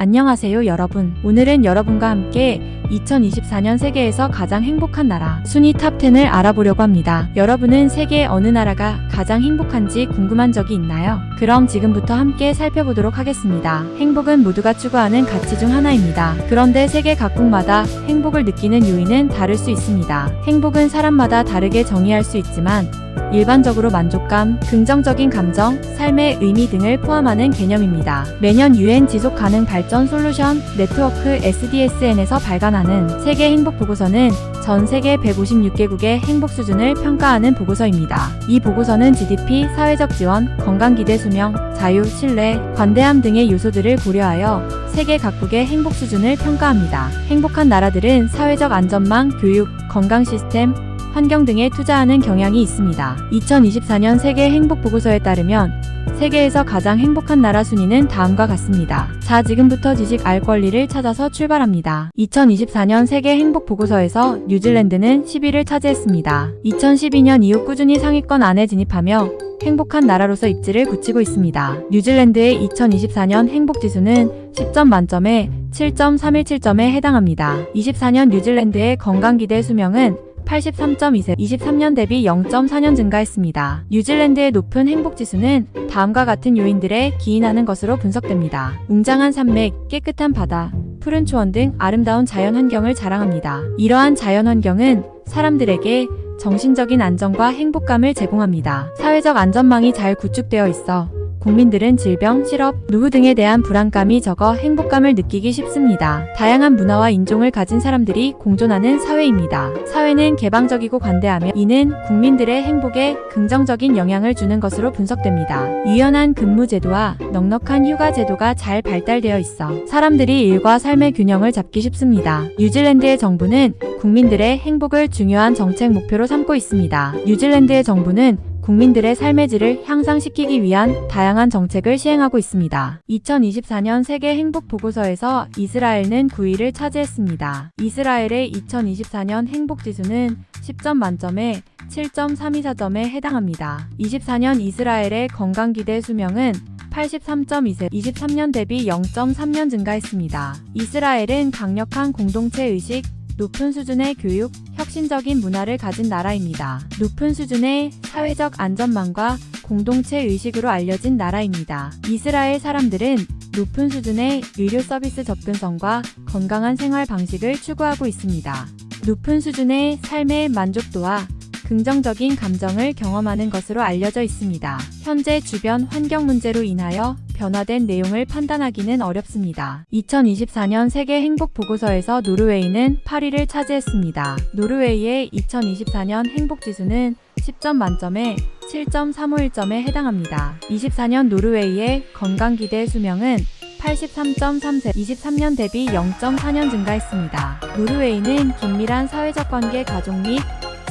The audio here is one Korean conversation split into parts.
안녕하세요 여러분. 오늘은 여러분과 함께 2024년 세계에서 가장 행복한 나라 순위 탑10을 알아보려고 합니다. 여러분은 세계 어느 나라가 가장 행복한지 궁금한 적이 있나요? 그럼 지금부터 함께 살펴보도록 하겠습니다. 행복은 모두가 추구하는 가치 중 하나입니다. 그런데 세계 각국마다 행복을 느끼는 요인은 다를 수 있습니다. 행복은 사람마다 다르게 정의할 수 있지만 일반적으로 만족감, 긍정적인 감정, 삶의 의미 등을 포함하는 개념입니다. 매년 UN 지속 가능 발전 솔루션 네트워크 SDSN에서 발간하는 세계 행복 보고서는 전 세계 156개국의 행복 수준을 평가하는 보고서입니다. 이 보고서는 GDP, 사회적 지원, 건강 기대 수명, 자유, 신뢰, 관대함 등의 요소들을 고려하여 세계 각국의 행복 수준을 평가합니다. 행복한 나라들은 사회적 안전망, 교육, 건강 시스템, 환경 등에 투자하는 경향이 있습니다. 2024년 세계 행복 보고서에 따르면 세계에서 가장 행복한 나라 순위는 다음과 같습니다. 자, 지금부터 지식 알 권리를 찾아서 출발합니다. 2024년 세계 행복 보고서에서 뉴질랜드는 10위를 차지했습니다. 2012년 이후 꾸준히 상위권 안에 진입하며 행복한 나라로서 입지를 굳히고 있습니다. 뉴질랜드의 2024년 행복지수는 10점 만점에 7.317점에 해당합니다. 24년 뉴질랜드의 건강기대 수명은 83.2세, 23년 대비 0.4년 증가했습니다. 뉴질랜드의 높은 행복지수는 다음과 같은 요인들에 기인하는 것으로 분석됩니다. 웅장한 산맥, 깨끗한 바다, 푸른 초원 등 아름다운 자연환경을 자랑합니다. 이러한 자연환경은 사람들에게 정신적인 안정과 행복감을 제공합니다. 사회적 안전망이 잘 구축되어 있어 국민들은 질병, 실업, 노후 등에 대한 불안감이 적어 행복감을 느끼기 쉽습니다. 다양한 문화와 인종을 가진 사람들이 공존하는 사회입니다. 사회는 개방적이고 관대하며 이는 국민들의 행복에 긍정적인 영향을 주는 것으로 분석됩니다. 유연한 근무 제도와 넉넉한 휴가 제도가 잘 발달되어 있어 사람들이 일과 삶의 균형을 잡기 쉽습니다. 뉴질랜드의 정부는 국민들의 행복을 중요한 정책 목표로 삼고 있습니다. 뉴질랜드의 정부는 국민들의 삶의 질을 향상시키기 위한 다양한 정책을 시행하고 있습니다. 2024년 세계 행복 보고서에서 이스라엘은 9위를 차지했습니다. 이스라엘의 2024년 행복 지수는 10점 만점에 7.324점에 해당합니다. 24년 이스라엘의 건강기대 수명은 83.2세, 23년 대비 0.3년 증가했습니다. 이스라엘은 강력한 공동체 의식, 높은 수준의 교육, 혁신적인 문화를 가진 나라입니다. 높은 수준의 사회적 안전망과 공동체 의식으로 알려진 나라입니다. 이스라엘 사람들은 높은 수준의 의료 서비스 접근성과 건강한 생활 방식을 추구하고 있습니다. 높은 수준의 삶의 만족도와 긍정적인 감정을 경험하는 것으로 알려져 있습니다. 현재 주변 환경 문제로 인하여 변화된 내용을 판단하기는 어렵습니다. 2024년 세계 행복 보고서에서 노르웨이는 8위를 차지했습니다. 노르웨이의 2024년 행복 지수는 10점 만점에 7.351점에 해당합니다. 24년 노르웨이의 건강기대 수명은 83.3세, 23년 대비 0.4년 증가했습니다. 노르웨이는 긴밀한 사회적 관계, 가족 및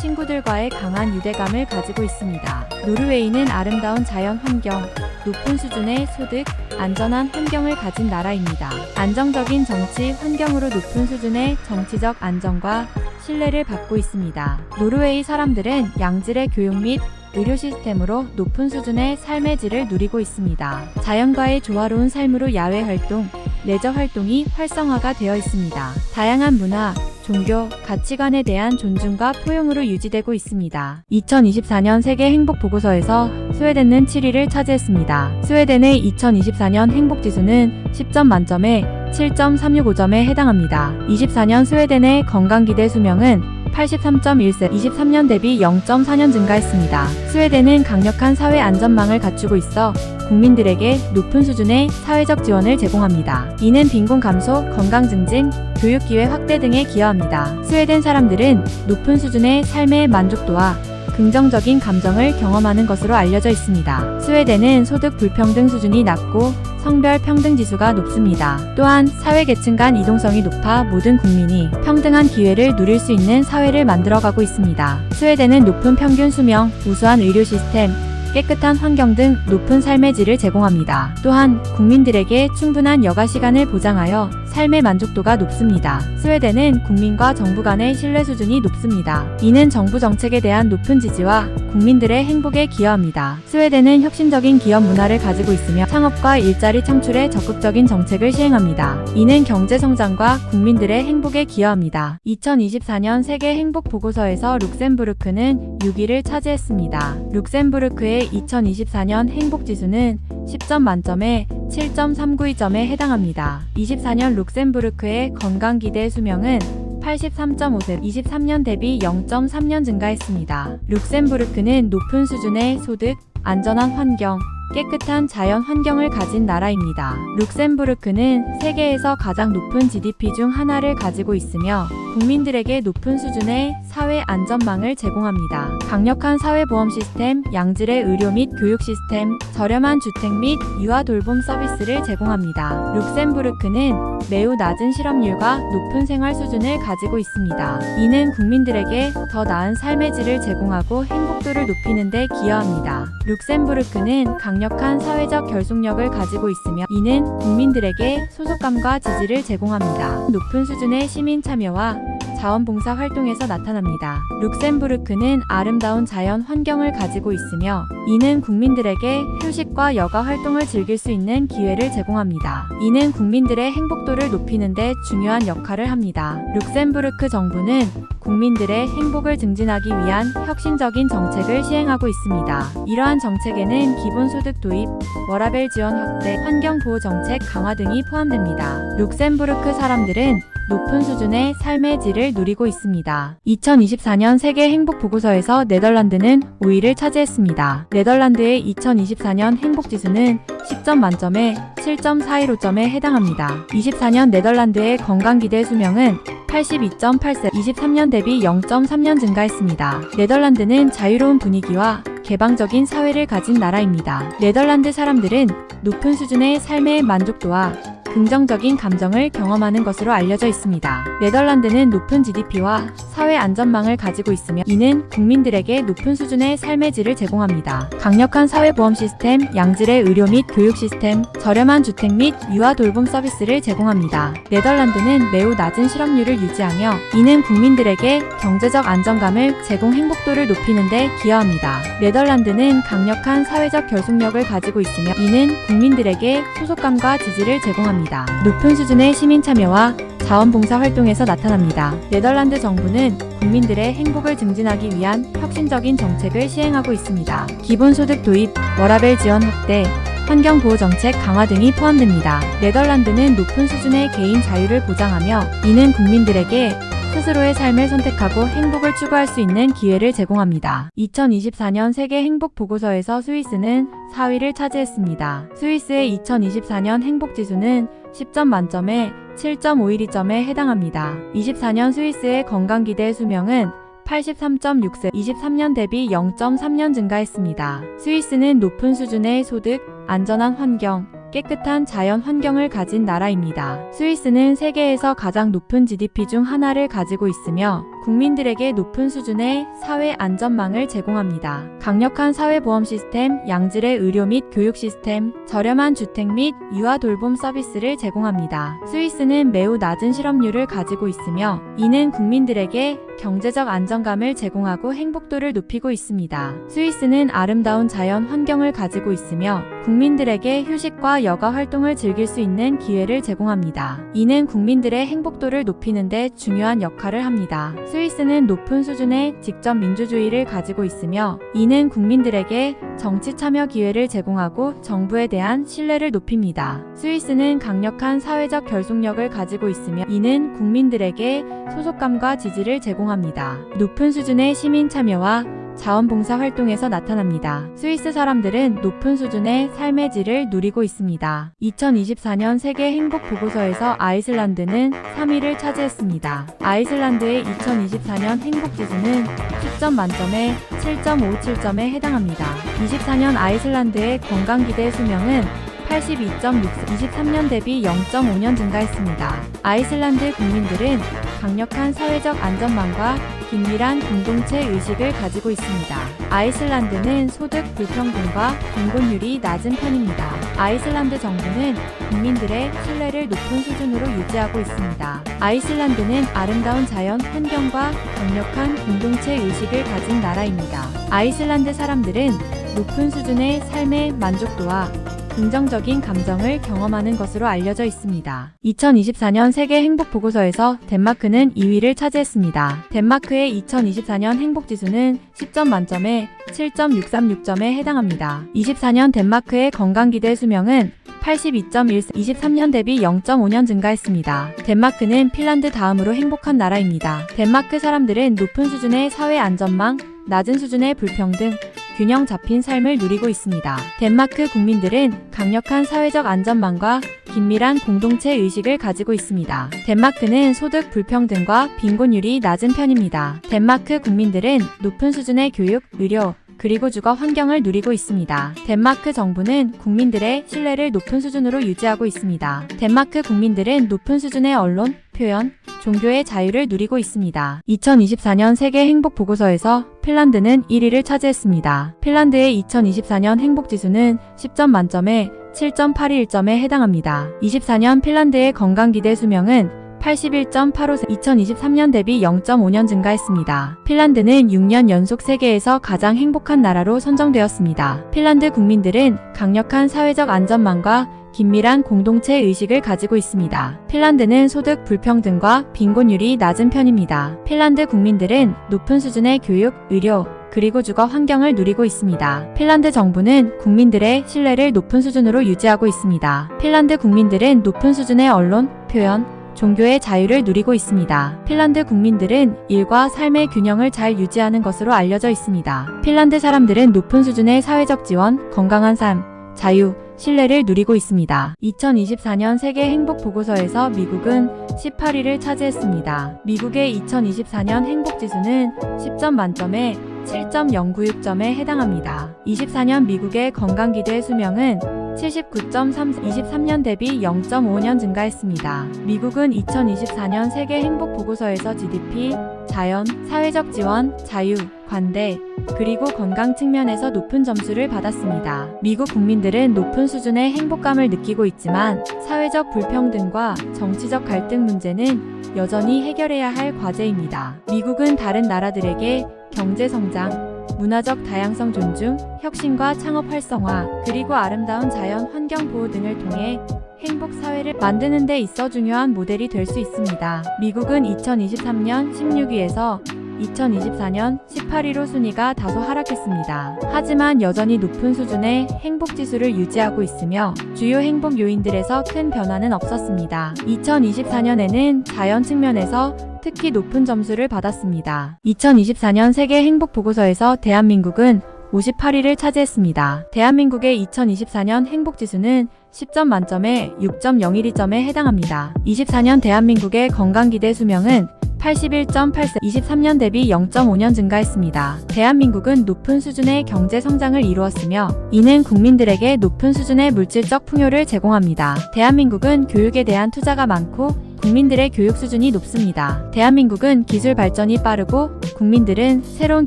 친구들과의 강한 유대감을 가지고 있습니다. 노르웨이는 아름다운 자연 환경, 높은 수준의 소득, 안전한 환경을 가진 나라입니다. 안정적인 정치 환경으로 높은 수준의 정치적 안정과 신뢰를 받고 있습니다. 노르웨이 사람들은 양질의 교육 및 의료 시스템으로 높은 수준의 삶의 질을 누리고 있습니다. 자연과의 조화로운 삶으로 야외 활동, 레저 활동이 활성화가 되어 있습니다. 다양한 문화, 종교, 가치관에 대한 존중과 포용으로 유지되고 있습니다. 2024년 세계 행복 보고서에서 스웨덴은 7위를 차지했습니다. 스웨덴의 2024년 행복 지수는 10점 만점에 7.365점에 해당합니다. 24년 스웨덴의 건강기대 수명은 83.1세, 23년 대비 0.4년 증가했습니다. 스웨덴은 강력한 사회 안전망을 갖추고 있어 국민들에게 높은 수준의 사회적 지원을 제공합니다. 이는 빈곤 감소, 건강 증진, 교육 기회 확대 등에 기여합니다. 스웨덴 사람들은 높은 수준의 삶의 만족도와 긍정적인 감정을 경험하는 것으로 알려져 있습니다. 스웨덴은 소득 불평등 수준이 낮고 성별 평등 지수가 높습니다. 또한 사회 계층 간 이동성이 높아 모든 국민이 평등한 기회를 누릴 수 있는 사회를 만들어가고 있습니다. 스웨덴은 높은 평균 수명, 우수한 의료 시스템, 깨끗한 환경 등 높은 삶의 질을 제공합니다. 또한 국민들에게 충분한 여가 시간을 보장하여 삶의 만족도가 높습니다. 스웨덴은 국민과 정부 간의 신뢰 수준이 높습니다. 이는 정부 정책에 대한 높은 지지와 국민들의 행복에 기여합니다. 스웨덴은 혁신적인 기업 문화를 가지고 있으며 창업과 일자리 창출에 적극적인 정책을 시행합니다. 이는 경제 성장과 국민들의 행복에 기여합니다. 2024년 세계 행복 보고서에서 룩셈부르크는 6위를 차지했습니다. 룩셈부르크의 2024년 행복 지수는 10점 만점에 7.392점에 해당합니다. 24년 룩셈부르크의 건강기대 수명은 83.5세, 23년 대비 0.3년 증가했습니다. 룩셈부르크는 높은 수준의 소득, 안전한 환경, 깨끗한 자연 환경을 가진 나라입니다. 룩셈부르크는 세계에서 가장 높은 GDP 중 하나를 가지고 있으며 국민들에게 높은 수준의 사회 안전망을 제공합니다. 강력한 사회보험 시스템, 양질의 의료 및 교육 시스템, 저렴한 주택 및 유아 돌봄 서비스를 제공합니다. 룩셈부르크는 매우 낮은 실업률과 높은 생활 수준을 가지고 있습니다. 이는 국민들에게 더 나은 삶의 질을 제공하고 행복도를 높이는 데 기여합니다. 룩셈부르크는 강력한 사회적 결속력을 가지고 있으며 이는 국민들에게 소속감과 지지를 제공합니다. 높은 수준의 시민 참여와 자원봉사 활동에서 나타납니다. 룩셈부르크는 아름다운 자연 환경을 가지고 있으며 이는 국민들에게 휴식과 여가 활동을 즐길 수 있는 기회를 제공합니다. 이는 국민들의 행복도를 높이는 데 중요한 역할을 합니다. 룩셈부르크 정부는 국민들의 행복을 증진하기 위한 혁신적인 정책을 시행하고 있습니다. 이러한 정책에는 기본소득 도입, 워라밸 지원 확대, 환경보호 정책 강화 등이 포함됩니다. 룩셈부르크 사람들은 높은 수준의 삶의 질을 누리고 있습니다. 2024년 세계 행복 보고서에서 네덜란드는 5위를 차지했습니다. 네덜란드의 2024년 행복 지수는 10점 만점에 7.415점에 해당합니다. 24년 네덜란드의 건강기대 수명은 82.8세, 23년 대비 0.3년 증가했습니다. 네덜란드는 자유로운 분위기와 개방적인 사회를 가진 나라입니다. 네덜란드 사람들은 높은 수준의 삶의 만족도와 긍정적인 감정을 경험하는 것으로 알려져 있습니다. 네덜란드는 높은 GDP와 사회 안전망을 가지고 있으며 이는 국민들에게 높은 수준의 삶의 질을 제공합니다. 강력한 사회보험 시스템, 양질의 의료 및 교육 시스템, 저렴한 주택 및 유아 돌봄 서비스를 제공합니다. 네덜란드는 매우 낮은 실업률을 유지하며 이는 국민들에게 경제적 안정감을 제공 행복도를 높이는 데 기여합니다. 네덜란드는 강력한 사회적 결속력을 가지고 있으며 이는 국민들에게 소속감과 지지를 제공합니다. 높은 수준의 시민 참여와 자원봉사 활동에서 나타납니다. 네덜란드 정부는 국민들의 행복을 증진하기 위한 혁신적인 정책을 시행하고 있습니다. 기본소득 도입, 워라밸 지원 확대, 환경보호 정책 강화 등이 포함됩니다. 네덜란드는 높은 수준의 개인 자유를 보장하며 이는 국민들에게 스스로의 삶을 선택하고 행복을 추구할 수 있는 기회를 제공합니다. 2024년 세계 행복 보고서에서 스위스는 4위를 차지했습니다. 스위스의 2024년 행복 지수는 10점 만점에 7.512점에 해당합니다. 24년 스위스의 건강기대 수명은 83.6세, 23년 대비 0.3년 증가했습니다. 스위스는 높은 수준의 소득, 안전한 환경, 깨끗한 자연 환경을 가진 나라입니다. 스위스는 세계에서 가장 높은 GDP 중 하나를 가지고 있으며 국민들에게 높은 수준의 사회 안전망을 제공합니다. 강력한 사회보험 시스템, 양질의 의료 및 교육 시스템, 저렴한 주택 및 유아 돌봄 서비스를 제공합니다. 스위스는 매우 낮은 실업률을 가지고 있으며 이는 국민들에게 경제적 안정감을 제공하고 행복도를 높이고 있습니다. 스위스는 아름다운 자연 환경을 가지고 있으며 국민들에게 휴식과 여가 활동을 즐길 수 있는 기회를 제공합니다. 이는 국민들의 행복도를 높이는 데 중요한 역할을 합니다. 스위스는 높은 수준의 직접 민주주의를 가지고 있으며 이는 국민들에게 정치 참여 기회를 제공하고 정부에 대한 신뢰를 높입니다. 스위스는 강력한 사회적 결속력을 가지고 있으며 이는 국민들에게 소속감과 지지를 제공합니다. 높은 수준의 시민 참여와 자원봉사 활동에서 나타납니다. 스위스 사람들은 높은 수준의 삶의 질을 누리고 있습니다. 2024년 세계 행복 보고서에서 아이슬란드는 3위를 차지했습니다. 아이슬란드의 2024년 행복 지수는 10점 만점에 7.57점에 해당합니다. 24년 아이슬란드의 건강기대 수명은 82.6세, 23년 대비 0.5년 증가했습니다. 아이슬란드 국민들은 강력한 사회적 안전망과 긴밀한 공동체 의식을 가지고 있습니다. 아이슬란드는 소득 불평등과 빈곤율이 낮은 편입니다. 아이슬란드 정부는 국민들의 신뢰를 높은 수준으로 유지하고 있습니다. 아이슬란드는 아름다운 자연 환경과 강력한 공동체 의식을 가진 나라입니다. 아이슬란드 사람들은 높은 수준의 삶의 만족도와 긍정적인 감정을 경험하는 것으로 알려져 있습니다. 2024년 세계 행복 보고서에서 덴마크는 2위를 차지했습니다. 덴마크의 2024년 행복 지수는 10점 만점에 7.636점에 해당합니다. 24년 덴마크의 건강 기대 수명은 82.1, 23년 대비 0.5년 증가했습니다. 덴마크는 핀란드 다음으로 행복한 나라입니다. 덴마크 사람들은 높은 수준의 사회 안전망, 낮은 수준의 불평등, 균형 잡힌 삶을 누리고 있습니다. 덴마크 국민들은 강력한 사회적 안전망과 긴밀한 공동체 의식을 가지고 있습니다. 덴마크는 소득 불평등과 빈곤율이 낮은 편입니다. 덴마크 국민들은 높은 수준의 교육, 의료, 그리고 주거 환경을 누리고 있습니다. 덴마크 정부는 국민들의 신뢰를 높은 수준으로 유지하고 있습니다. 덴마크 국민들은 높은 수준의 언론, 표현, 종교의 자유를 누리고 있습니다. 2024년 세계 행복 보고서에서 핀란드는 1위를 차지했습니다. 핀란드의 2024년 행복 지수는 10점 만점에 7.81점에 해당합니다. 24년 핀란드의 건강 기대 수명은 81.85, 2023년 대비 0.5년 증가했습니다. 핀란드는 6년 연속 세계에서 가장 행복한 나라로 선정되었습니다. 핀란드 국민들은 강력한 사회적 안전망과 긴밀한 공동체 의식을 가지고 있습니다. 핀란드는 소득 불평등과 빈곤율이 낮은 편입니다. 핀란드 국민들은 높은 수준의 교육, 의료, 그리고 주거 환경을 누리고 있습니다. 핀란드 정부는 국민들의 신뢰를 높은 수준으로 유지하고 있습니다. 핀란드 국민들은 높은 수준의 언론, 표현, 종교의 자유를 누리고 있습니다. 핀란드 국민들은 일과 삶의 균형을 잘 유지하는 것으로 알려져 있습니다. 핀란드 사람들은 높은 수준의 사회적 지원, 건강한 삶, 자유, 신뢰를 누리고 있습니다. 2024년 세계 행복 보고서에서 미국은 18위를 차지했습니다. 미국의 2024년 행복 지수는 10점 만점에 7.096점에 해당합니다. 24년 미국의 건강 기대 수명은 79.3, 23년 대비 0.5년 증가했습니다. 미국은 2024년 세계 행복 보고서에서 GDP, 자연, 사회적 지원, 자유, 관대, 그리고 건강 측면에서 높은 점수를 받았습니다. 미국 국민들은 높은 수준의 행복감을 느끼고 있지만 사회적 불평등과 정치적 갈등 문제는 여전히 해결해야 할 과제입니다. 미국은 다른 나라들에게 경제 성장, 문화적 다양성 존중, 혁신과 창업 활성화, 그리고 아름다운 자연 환경 보호 등을 통해 행복 사회를 만드는 데 있어 중요한 모델이 될 수 있습니다. 미국은 2023년 16위에서 2024년 18위로 순위가 다소 하락했습니다. 하지만 여전히 높은 수준의 행복 지수를 유지하고 있으며 주요 행복 요인들에서 큰 변화는 없었습니다. 2024년에는 자연 측면에서 특히 높은 점수를 받았습니다. 2024년 세계 행복 보고서에서 대한민국은 58위를 차지했습니다. 대한민국의 2024년 행복 지수는 10점 만점에 6.012점에 해당합니다. 24년 대한민국의 건강 기대 수명은 81.84, 23년 대비 0.5년 증가했습니다. 대한민국은 높은 수준의 경제 성장을 이루었으며 이는 국민들에게 높은 수준의 물질적 풍요를 제공합니다. 대한민국은 교육에 대한 투자가 많고 국민들의 교육 수준이 높습니다. 대한민국은 기술 발전이 빠르고 국민들은 새로운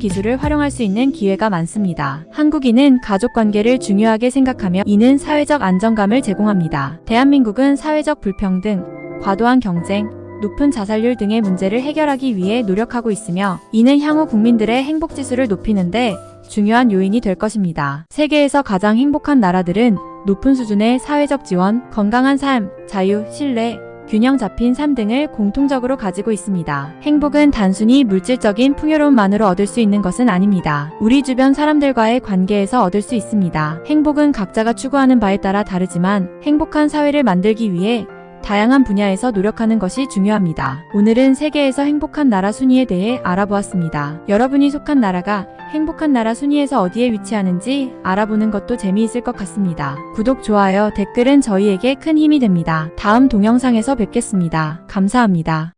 기술을 활용할 수 있는 기회가 많습니다. 한국인은 가족 관계를 중요하게 생각하며 이는 사회적 안정감을 제공합니다. 대한민국은 사회적 불평등, 과도한 경쟁, 높은 자살률 등의 문제를 해결하기 위해 노력하고 있으며 이는 향후 국민들의 행복 지수를 높이는데 중요한 요인이 될 것입니다. 세계에서 가장 행복한 나라들은 높은 수준의 사회적 지원, 건강한 삶, 자유, 신뢰, 균형 잡힌 삶 등을 공통적으로 가지고 있습니다. 행복은 단순히 물질적인 풍요로움만으로 얻을 수 있는 것은 아닙니다. 우리 주변 사람들과의 관계에서 얻을 수 있습니다. 행복은 각자가 추구하는 바에 따라 다르지만 행복한 사회를 만들기 위해 다양한 분야에서 노력하는 것이 중요합니다. 오늘은 세계에서 행복한 나라 순위에 대해 알아보았습니다. 여러분이 속한 나라가 행복한 나라 순위에서 어디에 위치하는지 알아보는 것도 재미있을 것 같습니다. 구독, 좋아요, 댓글은 저희에게 큰 힘이 됩니다. 다음 동영상에서 뵙겠습니다. 감사합니다.